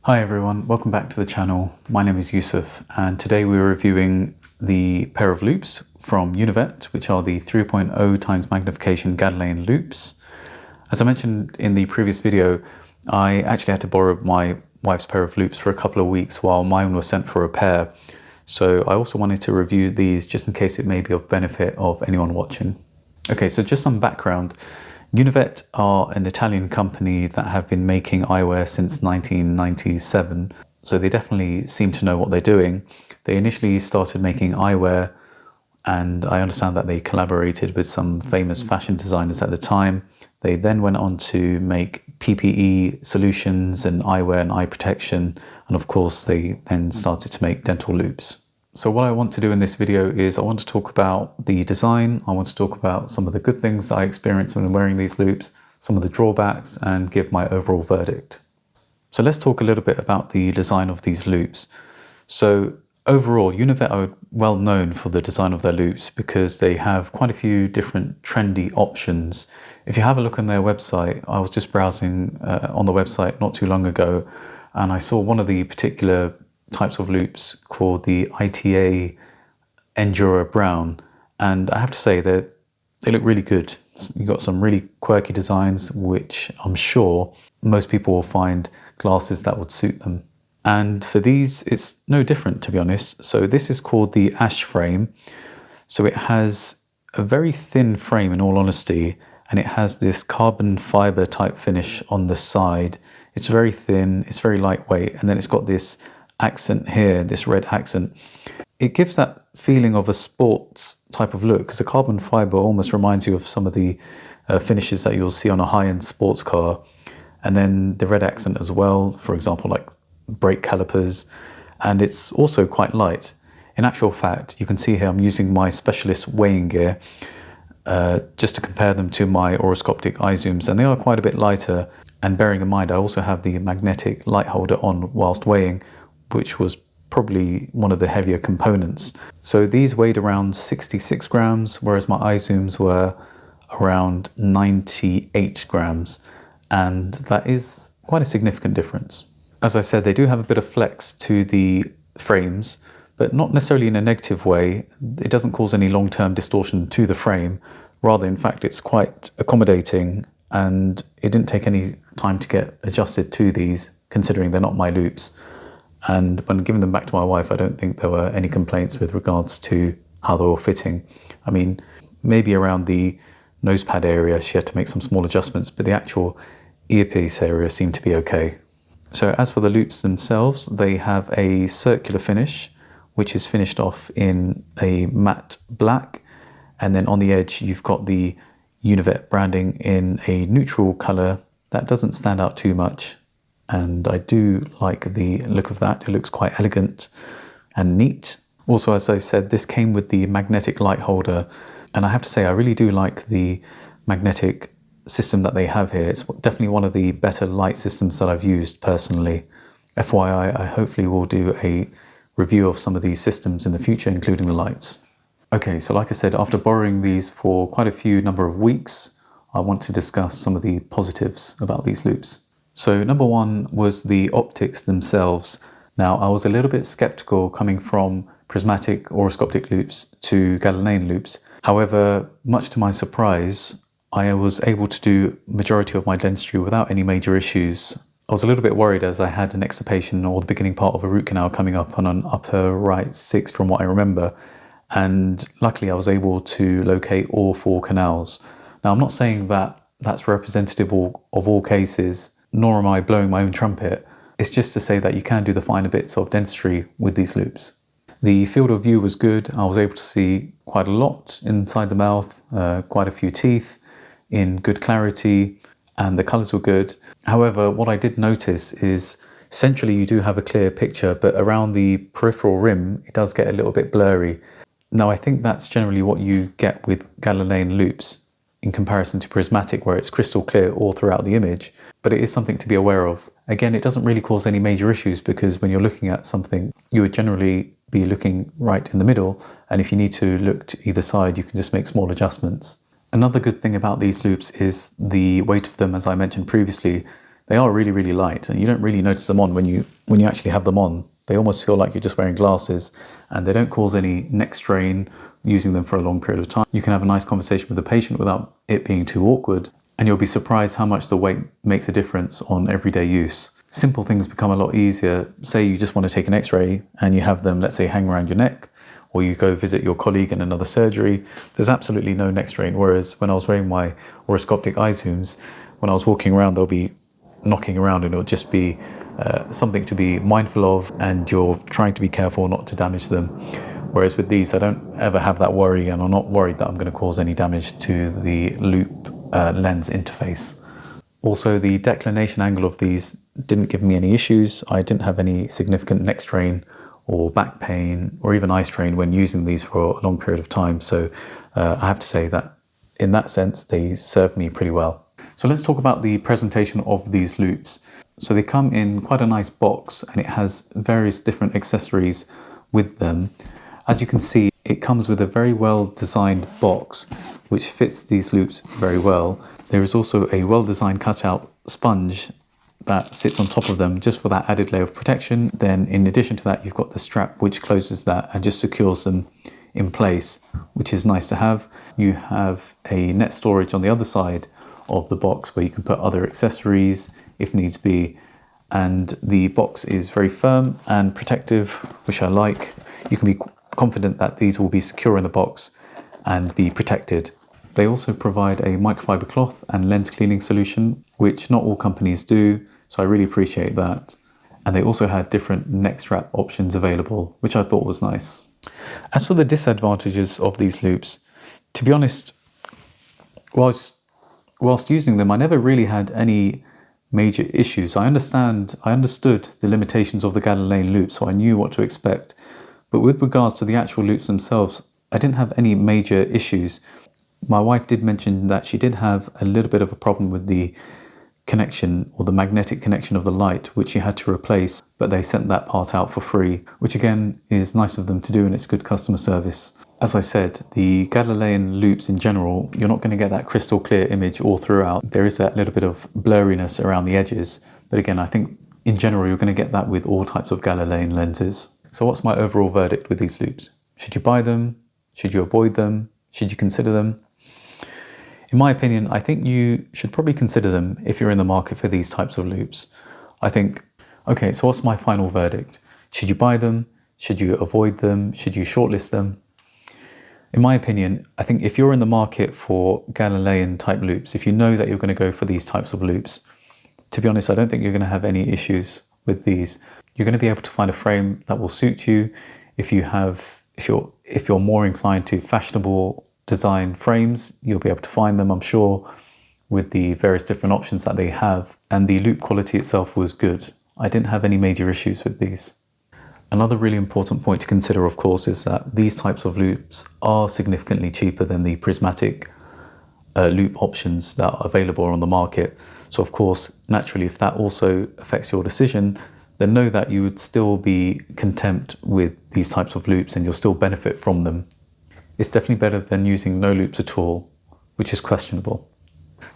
Hi everyone, welcome back to the channel. My name is Yusuf and today we're reviewing the pair of loupes from Univet, which are the 3.0 times magnification Gadolinium loupes. As I mentioned in the previous video, I actually had to borrow my wife's pair of loupes for a couple of weeks while mine was sent for repair. So I also wanted to review these just in case it may be of benefit of anyone watching. Okay, so just some background. Univet are an Italian company that have been making eyewear since 1997, so they definitely seem to know what they're doing. They initially started making eyewear, and I understand that they collaborated with some famous fashion designers at the time. They then went on to make PPE solutions and eyewear and eye protection, and of course they then started to make dental loupes. So what I want to do in this video is I want to talk about the design, I want to talk about some of the good things I experienced when wearing these loupes, some of the drawbacks, and give my overall verdict. So let's talk a little bit about the design of these loupes. So overall, Univet are well known for the design of their loupes because they have quite a few different trendy options. If you have a look on their website, I was just browsing on the website not too long ago, and I saw one of the particular types of loupes called the ITA Endura Brown, and I have to say that they look really good. You've got some really quirky designs which I'm sure most people will find glasses that would suit them. And for these it's no different, to be honest. So this is called the Ash frame. So it has a very thin frame in all honesty, and it has this carbon fiber type finish on the side. It's very thin, it's very lightweight, and then it's got this accent here, this red accent. It gives that feeling of a sports type of look because the carbon fiber almost reminds you of some of the finishes that you'll see on a high-end sports car. And then the red accent as well, for example, like brake calipers. And it's also quite light. In actual fact, you can see here I'm using my specialist weighing gear just to compare them to my oroscopic eye zooms, and they are quite a bit lighter. And bearing in mind I also have the magnetic light holder on whilst weighing, which was probably one of the heavier components. So these weighed around 66 grams, whereas my eye zooms were around 98 grams. And that is quite a significant difference. As I said, they do have a bit of flex to the frames, but not necessarily in a negative way. It doesn't cause any long-term distortion to the frame. Rather, in fact, it's quite accommodating, and it didn't take any time to get adjusted to these, considering they're not my loupes. And when giving them back to my wife, I don't think there were any complaints with regards to how they were fitting. I mean, maybe around the nose pad area, she had to make some small adjustments, but the actual earpiece area seemed to be okay. So as for the loupes themselves, they have a circular finish, which is finished off in a matte black. And then on the edge, you've got the Univet branding in a neutral color that doesn't stand out too much. And I do like the look of that. It looks quite elegant and neat. Also, as I said, this came with the magnetic light holder, and I have to say I really do like the magnetic system that they have here. It's definitely one of the better light systems that I've used personally. FYI, I hopefully will do a review of some of these systems in the future, including the lights. Okay, so like I said, after borrowing these for quite a few number of weeks, I want to discuss some of the positives about these loupes. So number one was the optics themselves. Now, I was a little bit skeptical coming from prismatic oroscopic loupes to Gadolinium loupes. However, much to my surprise, I was able to do majority of my dentistry without any major issues. I was a little bit worried as I had an extirpation or the beginning part of a root canal coming up on an upper right 6 from what I remember. And luckily I was able to locate all 4 canals. Now, I'm not saying that that's representative of all cases, nor am I blowing my own trumpet. It's just to say that you can do the finer bits of dentistry with these loupes. The field of view was good. I was able to see quite a lot inside the mouth, quite a few teeth in good clarity, and the colours were good. However, what I did notice is centrally you do have a clear picture, but around the peripheral rim it does get a little bit blurry. Now, I think that's generally what you get with Gadolinium loupes in comparison to prismatic, where it's crystal clear all throughout the image, but it is something to be aware of. Again, it doesn't really cause any major issues because when you're looking at something, you would generally be looking right in the middle, and if you need to look to either side, you can just make small adjustments. Another good thing about these loupes is the weight of them, as I mentioned previously. They are really, really light, and you don't really notice them on when you actually have them on. They almost feel like you're just wearing glasses, and they don't cause any neck strain using them for a long period of time. You can have a nice conversation with the patient without it being too awkward, and you'll be surprised how much the weight makes a difference on everyday use. Simple things become a lot easier. Say you just want to take an x-ray and you have them, let's say, hang around your neck, or you go visit your colleague in another surgery. There's absolutely no neck strain. Whereas when I was wearing my oroscopic eye zooms, when I was walking around, they'll be knocking around and it'll just be something to be mindful of, and you're trying to be careful not to damage them. Whereas with these, I don't ever have that worry, and I'm not worried that I'm going to cause any damage to the Loupe lens interface. Also, the declination angle of these didn't give me any issues. I didn't have any significant neck strain or back pain or even eye strain when using these for a long period of time. So I have to say that in that sense, they served me pretty well. So let's talk about the presentation of these loupes. So they come in quite a nice box, and it has various different accessories with them. As you can see, it comes with a very well designed box which fits these loupes very well. There is also a well designed cutout sponge that sits on top of them just for that added layer of protection. Then in addition to that, you've got the strap which closes that and just secures them in place, which is nice to have. You have a net storage on the other side of the box where you can put other accessories if needs be, and the box is very firm and protective, which I like. You can be confident that these will be secure in the box and be protected. They also provide a microfiber cloth and lens cleaning solution, which not all companies do, so I really appreciate that. And they also had different neck strap options available, which I thought was nice. As for the disadvantages of these loupes, to be honest, whilst using them, I never really had any major issues. I understood the limitations of the Galilean loop, so I knew what to expect. But with regards to the actual loupes themselves, I didn't have any major issues. My wife did mention that she did have a little bit of a problem with the connection, or the magnetic connection of the light, which she had to replace, but they sent that part out for free, which again is nice of them to do, and it's good customer service. As I said, the Galilean loupes in general, you're not going to get that crystal clear image all throughout. There is that little bit of blurriness around the edges, but again, I think in general you're going to get that with all types of Galilean lenses. So what's my overall verdict with these loupes? Should you buy them? Should you avoid them? Should you consider them? In my opinion, I think you should probably consider them if you're in the market for these types of loupes. I think, okay, so what's my final verdict? Should you buy them? Should you avoid them? Should you shortlist them? In my opinion, I think if you're in the market for Galilean type loupes, if you know that you're going to go for these types of loupes, to be honest, I don't think you're going to have any issues with these. You're going to be able to find a frame that will suit you. If you're more inclined to fashionable design frames, you'll be able to find them, I'm sure, with the various different options that they have. And the loupe quality itself was good. I didn't have any major issues with these. Another really important point to consider, of course, is that these types of loupes are significantly cheaper than the prismatic loupe options that are available on the market. So of course, naturally, if that also affects your decision, then know that you would still be content with these types of loupes and you'll still benefit from them. It's definitely better than using no loupes at all, which is questionable.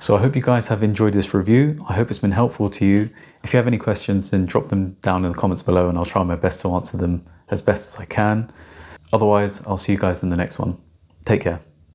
So I hope you guys have enjoyed this review. I hope it's been helpful to you. If you have any questions, then drop them down in the comments below and I'll try my best to answer them as best as I can. Otherwise, I'll see you guys in the next one. Take care.